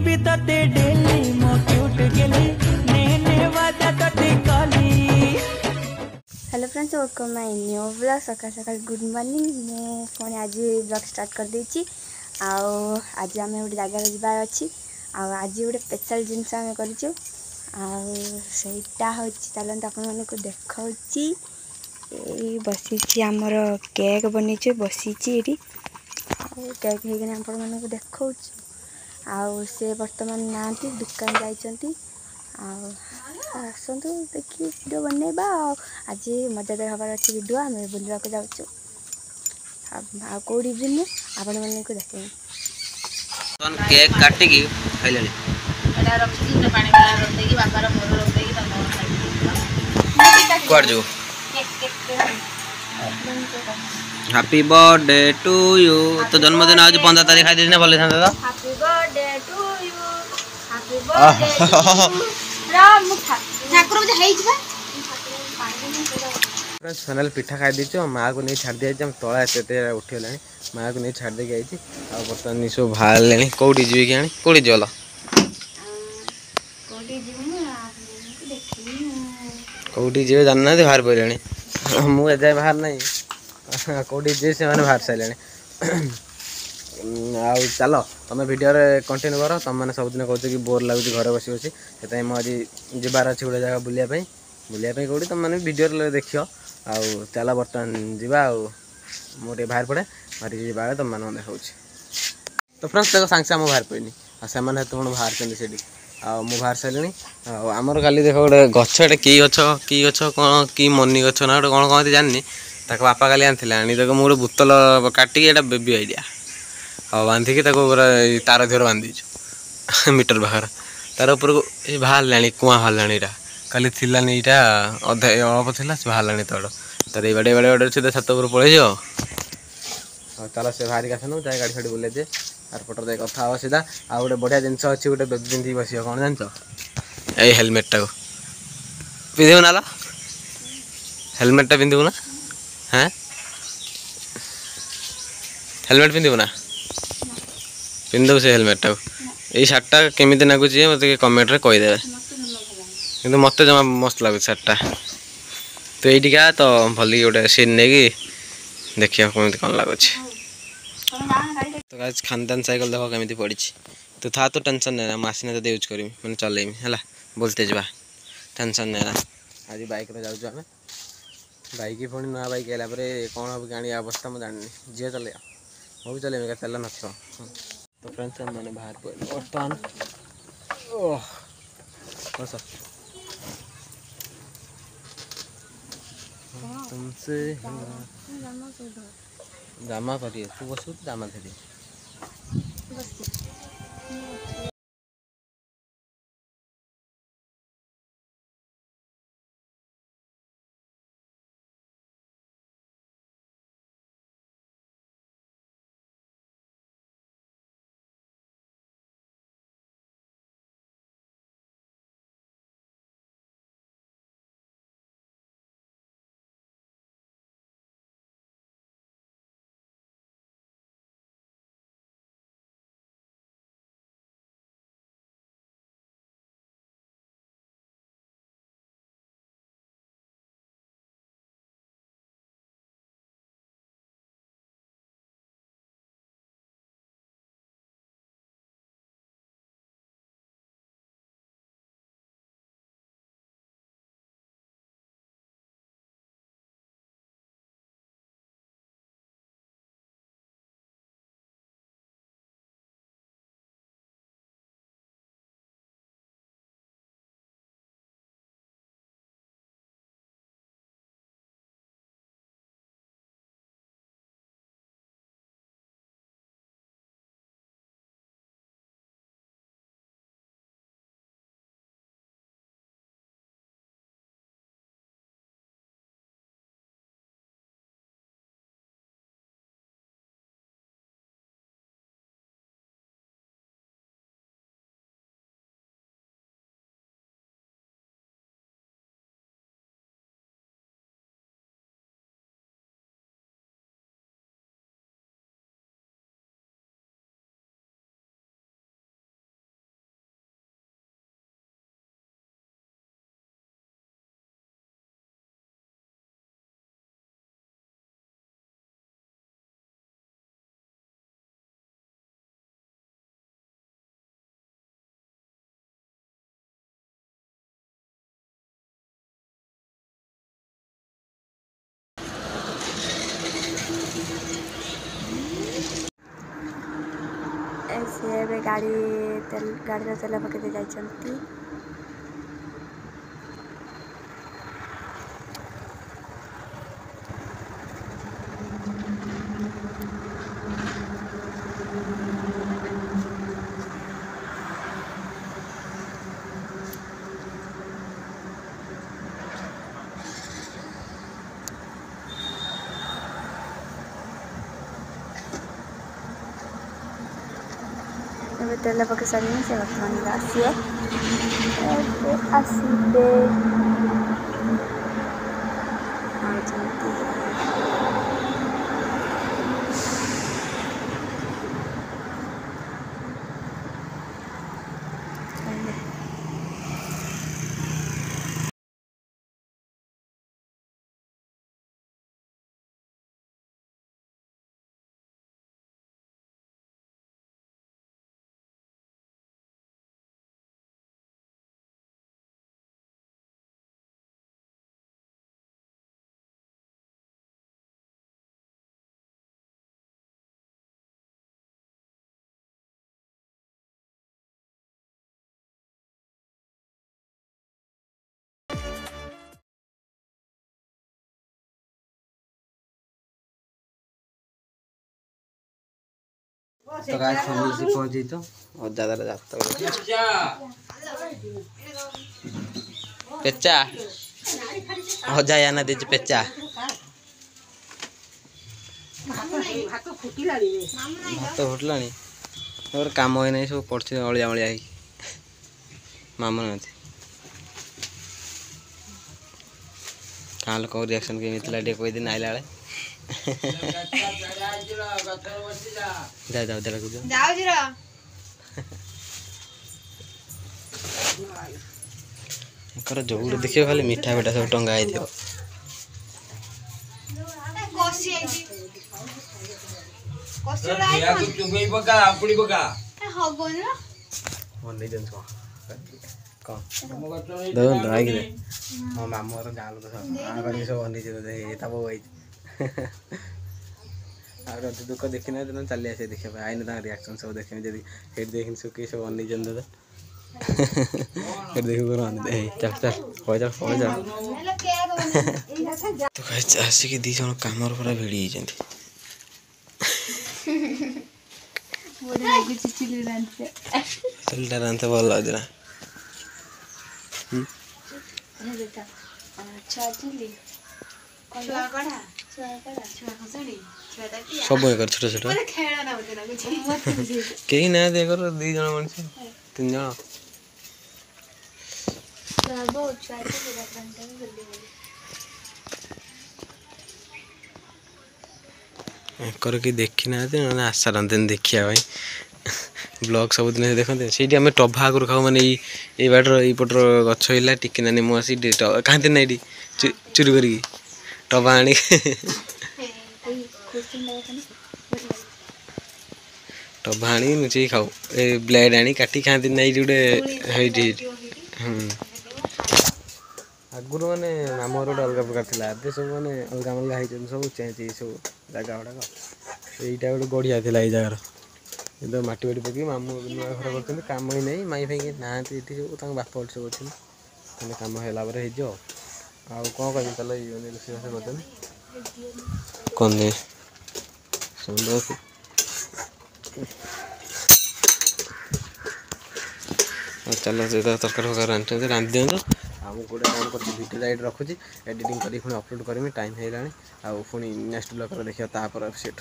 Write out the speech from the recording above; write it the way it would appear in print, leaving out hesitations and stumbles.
भी तते डेली मो क्यूट गेली ने वादा तते कली। Hello friends, welcome my new blog. सकाल सकाल गुड मॉर्निंग। मुझे आज ब्लॉग स्टार्ट कर देछि। आज आम गोटे जगार जबार अच्छी आज गोटे स्पेशल जिनस आम करटा हूँ चलते आपण मानक देखा बसी आमर केक बनी बसी केक होगी आपण मानक देखा से बर्तमान ना दुकान जाइंट आसतु देखिए वीडियो बनवा आज मजादार हबार अच्छी वीडियो आम बुलवा जाऊँ कौड़ी जिमु आपण मैंने देखें केक काटिकी खाइले कुआड़ जो हैप्पी बर्थडे टू यू। तो जन्मदिन आज 15 तारीख खाई देना भले था दादा। Happy birthday to you. Happy birthday Ram Thakur मुझे हेइ जबा फ्रेंड्स फाइनल पिठा खाई दीचो माँ को नहीं छाड़ दिया तला एते उठिगला माँ को नहीं छाड़ देके आई बर्तमान सब बाहर ले कौटी जी कि कौटी जल कौटी जी जानना बाहर पड़े मुझे जाए बाहर नहीं कौटी जी से मैंने बाहर सारे चल तुम वीडियो कंटिन्यू कर तुम मैंने सबुदिन कौच कि बोर लगुच घर बस बस से मुझे जबार अच्छी गोटे जगह बुलायापी कौटी तुम मैंने वीडियो देख चल बर्तमान जावा मुझे बाहर पड़े बाहर जा तुम मैंने देखा तो फ्रेंड्स देख सांगे सागे बाहर पड़नी से बाहर से मुझे बाहर सारे आमर काली देख गोटे गच कि गच कौन कि मनी गच ना गोटे कौन कहते जानी ताक बापा काली आनी देख मुझे बोतल काटिकी एटा बेबी आइडिया बांधिकी तार धीरे बांधीचु मीटर बाहर तार उपर को बाहर कुआ बाहर काली थिलानी यहाँ अधे अल्प थी बाहर तड़ तार बाड़े बाड़े बाड़े सीधा छत उपर पलि चल से बाहर आसनु जाए गाड़ी फाड़ी बुले दे तार पटर दे कथा हाँ सीधा आ गए बढ़िया जिनस अच्छी गोटे बेबी पिंधि बस कौन जान ये हेलमेट टाक पिंधु ना हेलमेट टा पिंधु ना हाँ हेलमेट पिंधु ना पिंधु से हेलमेट टाक ये सार्टा केमी लगुच मत कमेंट रे कहीदे कि मत जमा मस्त लगुच सार्टा तो ये तो भल गोटे सीन नहीं देखिए कमी कौन लगुच तो आज खानदान साइकिल देख केमी पड़ी तो था तो टेंशन नहीं मशीन तो यूज करी मैंने चलेमी है बोलते जा टेंशन नहीं आज बाइक जाऊँ आम बाइक पुणी नुआ बाइक आला कौन हम गाड़ी अवस्था मुझे जानी जी चल मैं भी चलेमी का तेल न तो फ्रेंड्स मैंने बाहर बर्तमान तुमसे जामा करिए तू बसु जामा धरी ଏବେ ଗାଡ଼ିର ତେଲ ପକେଇ ଯାଇଛନ୍ତି। ଏବେ ତେଲ ପକେଇ ସାରିଲେଣି ସେ ବର୍ତ୍ତମାନ ଆସିବେ ଆଉଛନ୍ତି। तो गाइस हम पहुंची तो और ज्यादा जाता पेचा हो जाए ना दीजिए पेचा भात फुटलानी और काम होई नहीं सब पड़छ अलिया मलिया मामा नथि कहाँ लोक रिएक्शन के मिथिला टे कोई दिन आइला बेले जो देखिए खाली मिठा मिठा सब टंगा आई मो मामू गाँव लोग सब अनई आदि दुख देखी ना दिन चली आसे देखा आई ना रिएक्शन सब देखे जब हेट देखी सब किए सब अनई दादा देख चल चल पहुँच तो आसिक दी जन कम पूरा भिड़ी चलटा रांधते भल लगे सब छोट छोट कहीं ना देख दी जन मनुष्य 3 जन कि देखी ना आशा रंधन देखा ब्लॉग सब दिन देखते से आम टभा आगुरी खाऊ मैंने ये बाटर यपटर गच है टिके ना मु आसी खाते ना ये चुरी कर टभा आनी टभा आनी नुचे खाऊ ए ब्लेड आनी काटी खाती ना ये आगुरी मैंने मामू गोटे अलग प्रकार था ए सब मैंने अलग अलग सब चेंज सब जगह गुड़ाक यहीटा गोटे गढ़िया था ये जगार तो माटी बाटी पकई मामू नुआ घर कर कम ही नहीं माई फाई ना सब बापा गोटे सब अच्छे कम है आउ कौन कह चल रोषेईबास कर कौन दे चलो से तरकारी फरकार रांधते रांधि दिखाँ आम गोटे काम कर भिडियो लाइट रखुच्छी एडिटिंग कर अपलोड करमी टाइम है पुणी नेक्स्ट ब्लॉग देखिए तापर सेट।